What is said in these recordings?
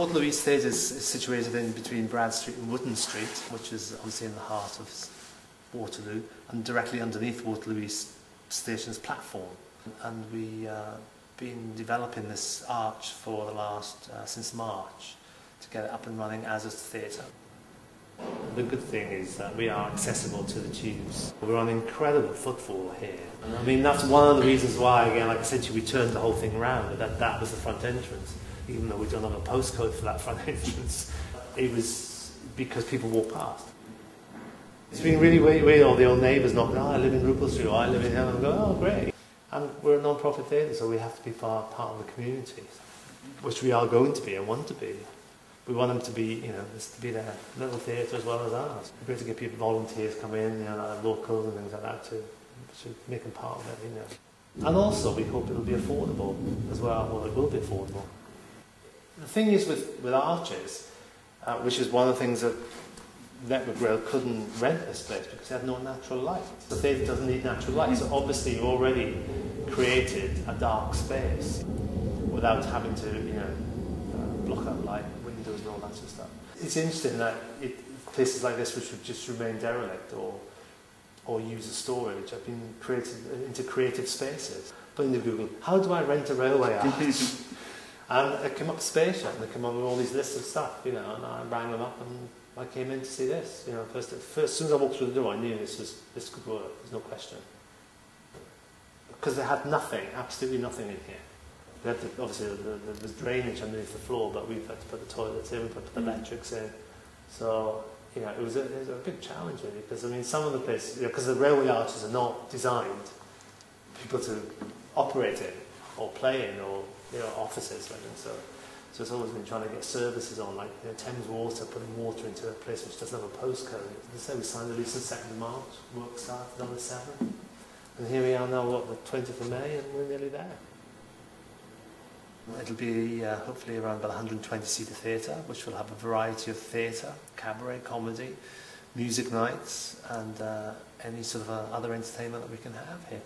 Waterloo East Theatre is situated in between Brad Street and Wooden Street, which is obviously in the heart of Waterloo, and directly underneath Waterloo East Station's platform. And we've been developing this arch for the last, since March, to get it up and running as a theatre. The good thing is that we are accessible to the tubes. We're on incredible footfall here. And I mean, that's one of the reasons why, again, like I said to you, we turned the whole thing around, that was the front entrance. Even though we don't have a postcode for that front entrance, it was because people walk past. It's been really weird, all the old neighbours knocking, I live in Rupert Street, or I live in here, and I go, oh, great. And we're a non-profit theatre, so we have to be part of the community, which we are going to be and want to be. We want them to be, you know, this to be their little theatre as well as ours. It's great to get people, volunteers come in, you know, like locals and things like that to make them part of it, you know. And also, we hope it'll be affordable as well, well, it will be affordable. The thing is with arches, which is one of the things that Network Rail couldn't rent this place because they had no natural light. The theatre doesn't need natural light, so obviously you already created a dark space without having to, you know, block out light, windows and all that sort of stuff. It's interesting that places like this which would just remain derelict or use as storage have been created into creative spaces. Put into Google, how do I rent a railway arch? And it came up spacious, and they came up with all these lists of stuff, you know, and I rang them up and I came in to see this. You know, first as soon as I walked through the door, I knew this could work, there's no question. Because they had nothing, absolutely nothing in here. We had to, obviously, there's drainage underneath the floor, but we've had to put the toilets in, we put the electrics in. So, you know, it was a big challenge, really, because, I mean, some of the places, you know, because the railway arches are not designed for people to operate in, or play in, or, you know, offices, right? And so it's always been trying to get services on, like, you know, Thames Water, putting water into a place which doesn't have a postcode. They say we signed the lease on 2nd of March, work started on the 7th, and here we are now, what, the 20th of May, and we're nearly there. It'll be hopefully around about 120-seater theatre, which will have a variety of theatre, cabaret, comedy, music nights, and any sort of other entertainment that we can have here.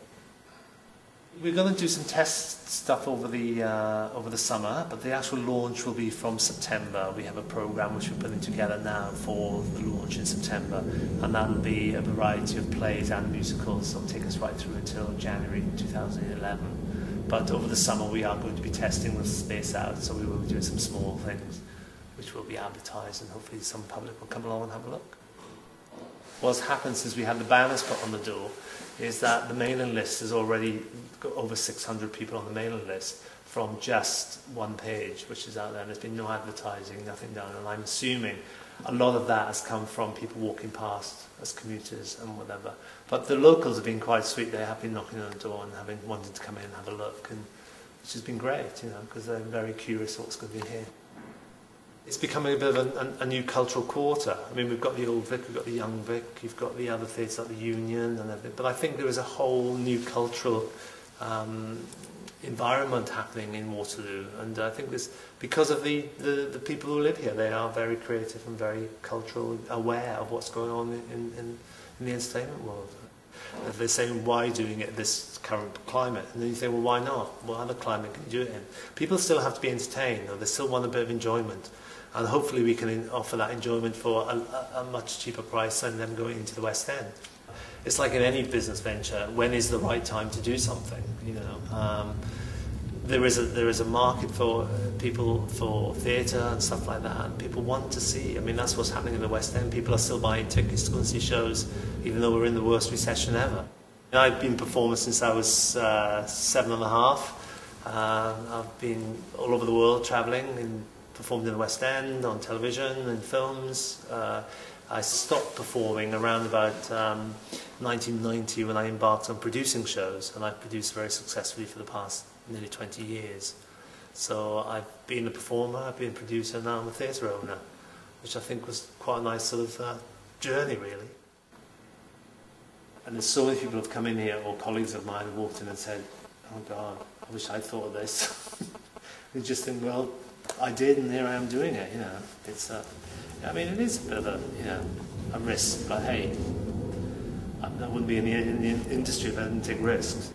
We're going to do some test stuff over the summer, but the actual launch will be from September. We have a programme which we're putting together now for the launch in September, and that'll be a variety of plays and musicals. That'll take us right through until January 2011. But over the summer we are going to be testing the space out, so we will be doing some small things which will be advertised, and hopefully some public will come along and have a look. What's happened since we had the banners put on the door is that the mailing list has already got over 600 people on the mailing list from just one page, which is out there, and there's been no advertising, nothing done, and I'm assuming a lot of that has come from people walking past as commuters and whatever. But the locals have been quite sweet. They have been knocking on the door and wanted to come in and have a look, and which has been great, you know, because they're very curious what's going to be here. It's becoming a bit of a new cultural quarter. I mean, we've got the Old Vic, we've got the Young Vic, you've got the other theatres like the Union and everything. But I think there is a whole new cultural environment happening in Waterloo, and I think this because of the people who live here. They are very creative and very cultural, aware of what's going on in the entertainment world. If they're saying, why doing it this current climate? And then you say, well, why not? What other climate can you do it in? People still have to be entertained, or they still want a bit of enjoyment. And hopefully we can offer that enjoyment for a much cheaper price than them going into the West End. It's like in any business venture, when is the right time to do something? You know, there is a market for people for theatre and stuff like that, and people want to see. I mean, that's what's happening in the West End. People are still buying tickets to go and see shows, even though we're in the worst recession ever. I've been performing since I was 7½. I've been all over the world travelling and performed in the West End, on television and films. I stopped performing around about 1990 when I embarked on producing shows, and I've produced very successfully for the past nearly 20 years. So I've been a performer, I've been a producer, now I'm a theatre owner, which I think was quite a nice sort of journey, really. And there's so many people who have come in here, or colleagues of mine have walked in and said, oh God, I wish I'd thought of this. You just think, well, I did, and here I am doing it, you know. It's I mean, it is a bit of a, you know, a risk, but hey, I wouldn't be in the industry if I didn't take risks.